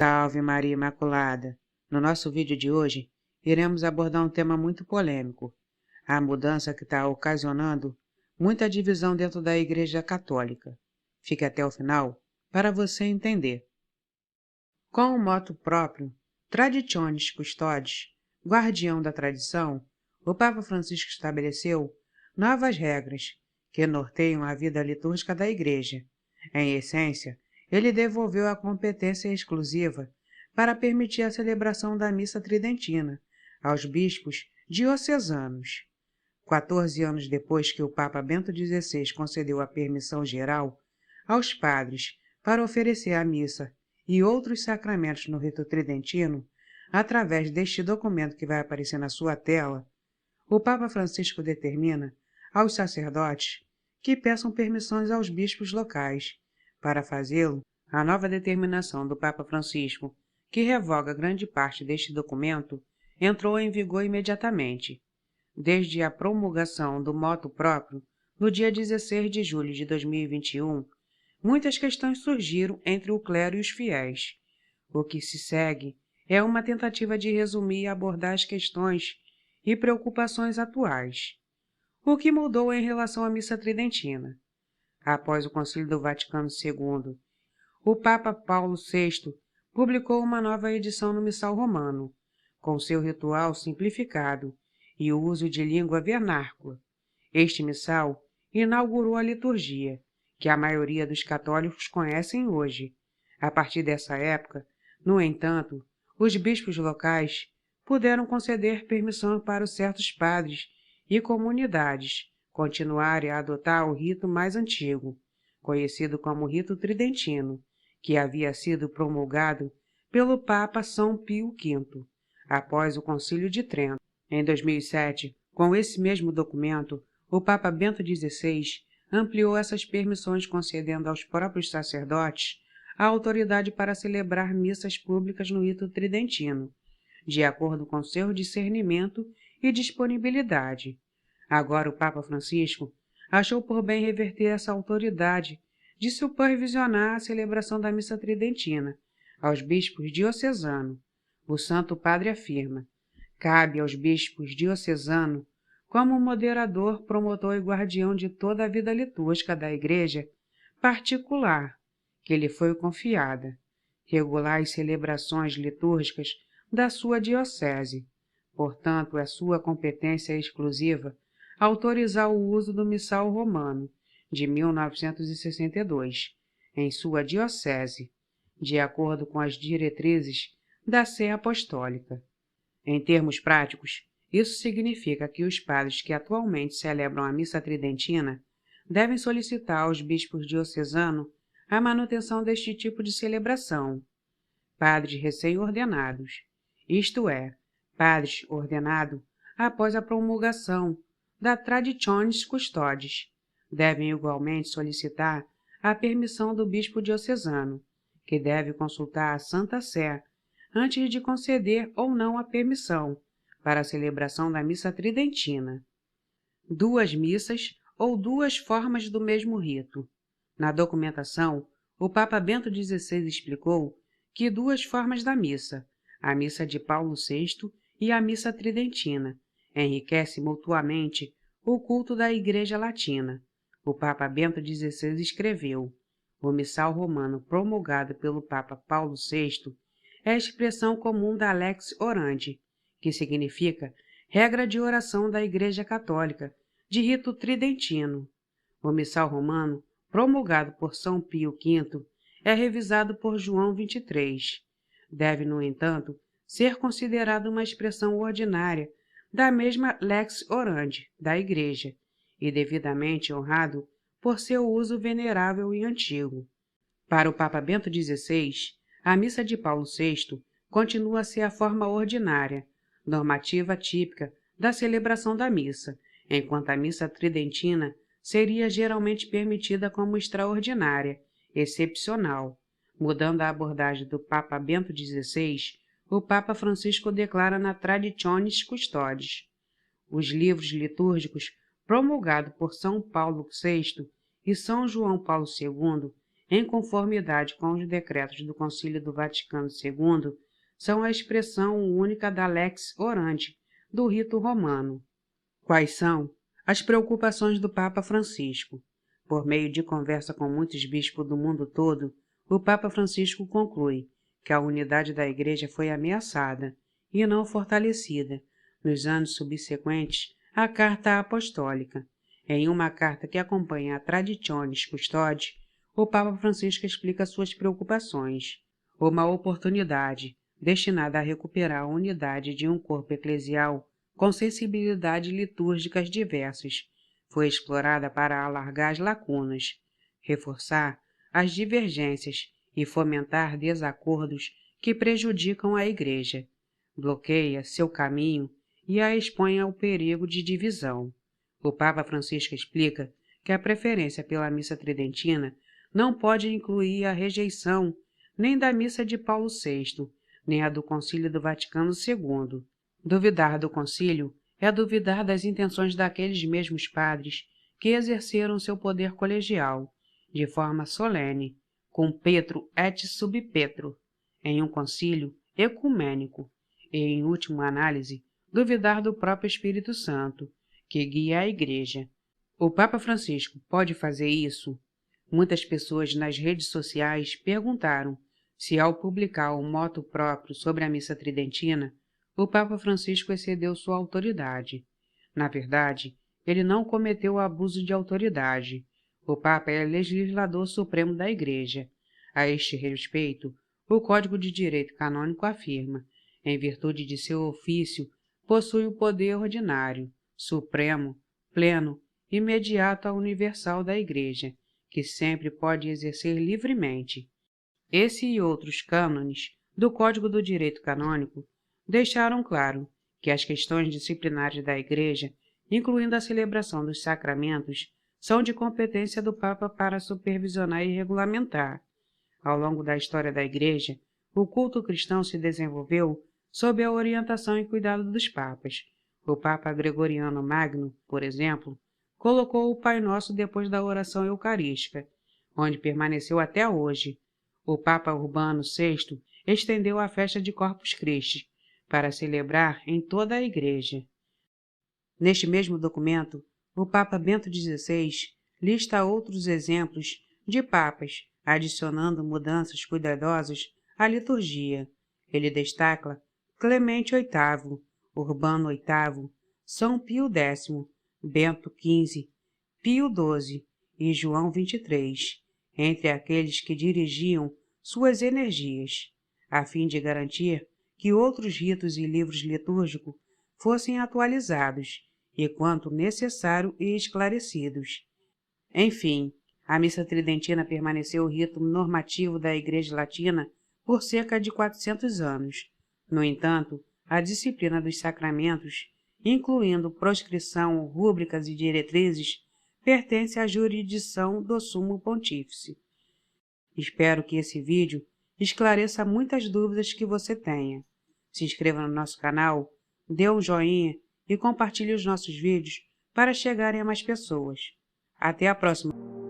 Salve Maria Imaculada! No nosso vídeo de hoje, iremos abordar um tema muito polêmico, a mudança que está ocasionando muita divisão dentro da Igreja Católica. Fique até o final para você entender. Com o moto próprio, Traditionis Custodes, guardião da tradição, o Papa Francisco estabeleceu novas regras que norteiam a vida litúrgica da Igreja. Em essência, ele devolveu a competência exclusiva para permitir a celebração da missa tridentina aos bispos diocesanos. 14 anos depois que o Papa Bento XVI concedeu a permissão geral aos padres para oferecer a missa e outros sacramentos no rito tridentino, através deste documento que vai aparecer na sua tela, o Papa Francisco determina aos sacerdotes que peçam permissões aos bispos locais. Para fazê-lo, a nova determinação do Papa Francisco, que revoga grande parte deste documento, entrou em vigor imediatamente. Desde a promulgação do motu próprio, no dia 16 de julho de 2021, muitas questões surgiram entre o clero e os fiéis. O que se segue é uma tentativa de resumir e abordar as questões e preocupações atuais. O que mudou em relação à missa tridentina? Após o Concílio do Vaticano II, o Papa Paulo VI publicou uma nova edição no Missal Romano, com seu ritual simplificado e o uso de língua vernácula. Este missal inaugurou a liturgia, que a maioria dos católicos conhecem hoje. A partir dessa época, no entanto, os bispos locais puderam conceder permissão para certos padres e comunidades continuarem a adotar o rito mais antigo, conhecido como rito tridentino, que havia sido promulgado pelo Papa São Pio V, após o Concílio de Trento. Em 2007, com esse mesmo documento, o Papa Bento XVI ampliou essas permissões, concedendo aos próprios sacerdotes a autoridade para celebrar missas públicas no rito tridentino, de acordo com seu discernimento e disponibilidade. Agora o Papa Francisco achou por bem reverter essa autoridade de supervisionar a celebração da missa tridentina aos bispos diocesanos. O Santo Padre afirma: cabe aos bispos diocesanos, como moderador, promotor e guardião de toda a vida litúrgica da Igreja particular, que lhe foi confiada, regular as celebrações litúrgicas da sua diocese. Portanto, é sua competência exclusiva autorizar o uso do Missal Romano, de 1962, em sua diocese, de acordo com as diretrizes da Sé Apostólica. Em termos práticos, isso significa que os padres que atualmente celebram a missa tridentina devem solicitar aos bispos diocesanos a manutenção deste tipo de celebração. Padres recém-ordenados, isto é, padres ordenados após a promulgação da Traditionis Custodes, devem igualmente solicitar a permissão do bispo diocesano, que deve consultar a Santa Sé antes de conceder ou não a permissão para a celebração da missa tridentina. Duas missas ou duas formas do mesmo rito. Na documentação, o Papa Bento XVI explicou que duas formas da missa, a missa de Paulo VI e a missa tridentina, enriquecem mutuamente o culto da Igreja Latina. O Papa Bento XVI escreveu: o Missal Romano promulgado pelo Papa Paulo VI é a expressão comum da Lex Orandi, que significa regra de oração da Igreja Católica, de rito tridentino. O Missal Romano, promulgado por São Pio V, é revisado por João XXIII. Deve, no entanto, ser considerado uma expressão ordinária da mesma Lex Orandi da Igreja, e devidamente honrado por seu uso venerável e antigo. Para o Papa Bento XVI, a missa de Paulo VI continua a ser a forma ordinária, normativa típica da celebração da missa, enquanto a missa tridentina seria geralmente permitida como extraordinária, excepcional. Mudando a abordagem do Papa Bento XVI, o Papa Francisco declara na Traditionis Custodes: os livros litúrgicos promulgados por São Paulo VI e São João Paulo II em conformidade com os decretos do Concílio do Vaticano II, são a expressão única da lex orandi do rito romano. Quais são as preocupações do Papa Francisco? Por meio de conversa com muitos bispos do mundo todo, o Papa Francisco conclui que a unidade da Igreja foi ameaçada e não fortalecida nos anos subsequentes à Carta Apostólica. Em uma carta que acompanha a Traditionis Custodi, o Papa Francisco explica suas preocupações. Uma oportunidade destinada a recuperar a unidade de um corpo eclesial com sensibilidades litúrgicas diversas, foi explorada para alargar as lacunas, reforçar as divergências e fomentar desacordos que prejudicam a Igreja, bloqueia seu caminho e a expõe ao perigo de divisão. O Papa Francisco explica que a preferência pela missa tridentina não pode incluir a rejeição nem da missa de Paulo VI, nem a do Concílio do Vaticano II. Duvidar do concílio é duvidar das intenções daqueles mesmos padres que exerceram seu poder colegial, de forma solene, cum Petro et sub Petro, em um concílio ecumênico, e, em última análise, duvidar do próprio Espírito Santo, que guia a Igreja. O Papa Francisco pode fazer isso? Muitas pessoas nas redes sociais perguntaram se, ao publicar um motu próprio sobre a missa tridentina, o Papa Francisco excedeu sua autoridade. Na verdade, ele não cometeu abuso de autoridade. O Papa é legislador supremo da Igreja. A este respeito, o Código de Direito Canônico afirma, em virtude de seu ofício, possui o poder ordinário, supremo, pleno, imediato e universal da Igreja, que sempre pode exercer livremente. Esse e outros cânones do Código do Direito Canônico deixaram claro que as questões disciplinares da Igreja, incluindo a celebração dos sacramentos, são de competência do Papa para supervisionar e regulamentar. Ao longo da história da Igreja, o culto cristão se desenvolveu sob a orientação e cuidado dos papas. O Papa Gregoriano Magno, por exemplo, colocou o Pai Nosso depois da oração eucarística, onde permaneceu até hoje. O Papa Urbano VI estendeu a festa de Corpus Christi, para celebrar em toda a Igreja. Neste mesmo documento, o Papa Bento XVI lista outros exemplos de papas, adicionando mudanças cuidadosas à liturgia. Ele destaca Clemente VIII, Urbano VIII, São Pio X, Bento XV, Pio XII e João XXIII, entre aqueles que dirigiam suas energias, a fim de garantir que outros ritos e livros litúrgicos fossem atualizados e quanto necessário e esclarecidos. Enfim, a missa tridentina permaneceu o rito normativo da Igreja Latina por cerca de 400 anos. No entanto, a disciplina dos sacramentos, incluindo proscrição, rúbricas e diretrizes, pertence à jurisdição do Sumo Pontífice. Espero que esse vídeo esclareça muitas dúvidas que você tenha. Se inscreva no nosso canal, dê um joinha e compartilhe os nossos vídeos para chegarem a mais pessoas. Até a próxima!